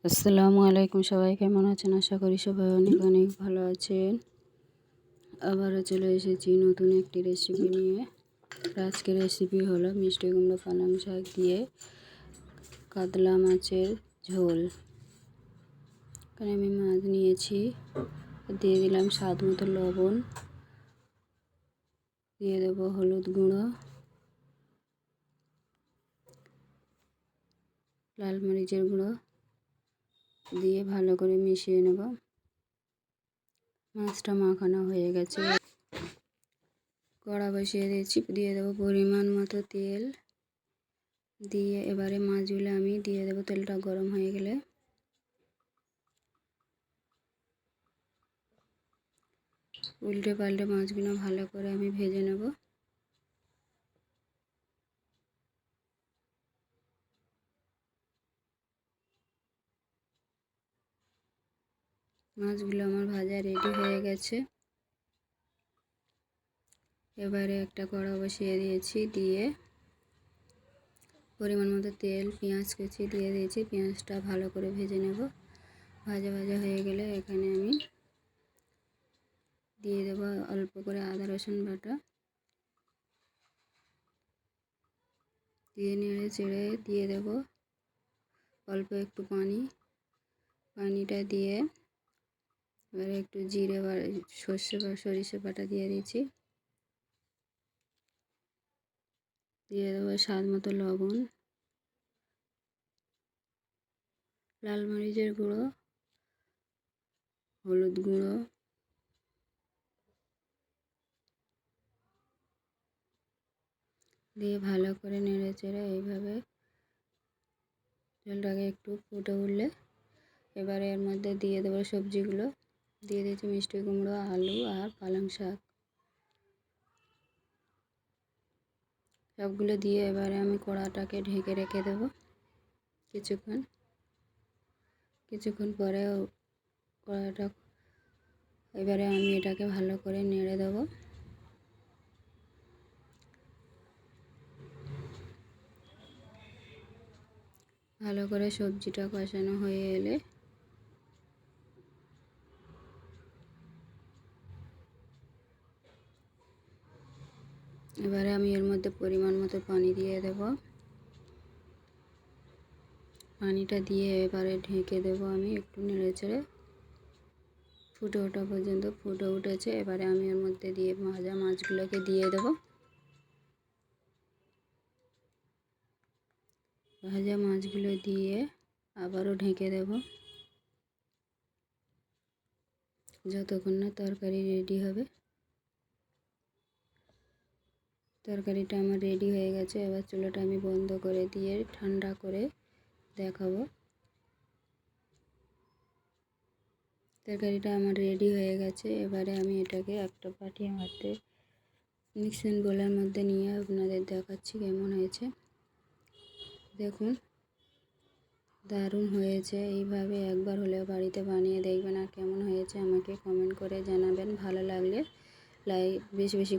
আসসালামু আলাইকুম, সবাই কেমন আছেন? আশা করি সবাই অনেক অনেক ভালো আছেন। আবারও চলে এসেছি নতুন একটি রেসিপি নিয়ে। আজকের রেসিপি হলো মিষ্টি কুমড়ো পালং শাক দিয়ে কাতলা মাছের ঝোল। এখানে আমি মাছ নিয়েছি, দিয়ে দিলাম স্বাদ মতো লবণ, দিয়ে দেবো হলুদ গুঁড়ো, লাল মরিচের গুঁড়ো দিয়ে ভালো করে মিশিয়ে নেব। মাছটা মাখানো হয়ে গেছে, কড়া বসিয়ে দিয়েছি, দিয়ে দেবো পরিমাণ মতো তেল, দিয়ে এবারে মাছগুলো আমি দিয়ে দেবো। তেলটা গরম হয়ে গেলে উল্টে পাল্টে মাছগুলো ভালো করে আমি ভেজে নেব। মাছগুলো আমার ভাজা রেডি হয়ে গেছে। এবারে একটা কড়া বসিয়ে দিয়েছি, দিয়ে পরিমাণ মতো তেল, পেঁয়াজ কুচি দিয়ে দিয়েছি। পেঁয়াজটা ভালো করে ভেজে নেব। ভাজা ভাজা হয়ে গেলে এখানে আমি দিয়ে দেবো অল্প করে আদা রসুন বাটা, দিয়ে নেড়ে চেড়ে দিয়ে দেব অল্প একটু পানি। পানিটা দিয়ে এবারে একটু জিরে বা সরিষা বাটা দিয়ে দিচ্ছি, দিয়ে দেবো স্বাদ মতো লবণ, লাল মরিচের গুঁড়ো, হলুদ গুঁড়ো, দিয়ে ভালো করে নেড়ে চেড়ে এইভাবে ঝোলটাকে একটু ফুটে উঠলে এবারে এর মধ্যে দিয়ে দেবো সবজিগুলো। দিয়ে দিয়েছি মিষ্টি কুমড়ো, আলু আর পালং শাক, সবগুলো দিয়ে এবারে আমি কড়াটাকে ঢেকে রেখে দেবো কিছুক্ষণ পরে কড়াটা এবারে আমি এটাকে ভালো করে নেড়ে দেবো। ভালো করে সবজিটা কষানো হয়ে এলে এবারে আমি এর মধ্যে পরিমাণ মতো পানি দিয়ে দেব। পানিটা দিয়ে এবারে ঢেকে দেব আমি, একটু নেড়ে চেড়ে ফুটে ওঠা পর্যন্ত। ফুটে উঠেছে, এবারে আমি এর মধ্যে দিয়ে ভাজা মাছগুলোকে দিয়ে দেব। ভাজা মাছগুলো দিয়ে আবারও ঢেকে দেব যতক্ষণ না তরকারি রেডি হবে। তরকারিটা আমার রেডি হয়ে গেছে। এবার চুলাটা আমি বন্ধ করে দিয়ে ঠান্ডা করে দেখাবো। তরকারিটা আমার রেডি হয়ে গেছে। এবারে আমি এটাকে একটা পাটির মধ্যে মিক্সিং বোলের মধ্যে নিয়ে আপনাদের দেখাচ্ছি কেমন হয়েছে। দেখুন, দারুণ হয়েছে। এইভাবে একবার হলেও বাড়িতে বানিয়ে দেখবেন, আর কেমন হয়েছে আমাকে কমেন্ট করে জানাবেন। ভালো লাগলে লাইক বেশি বেশি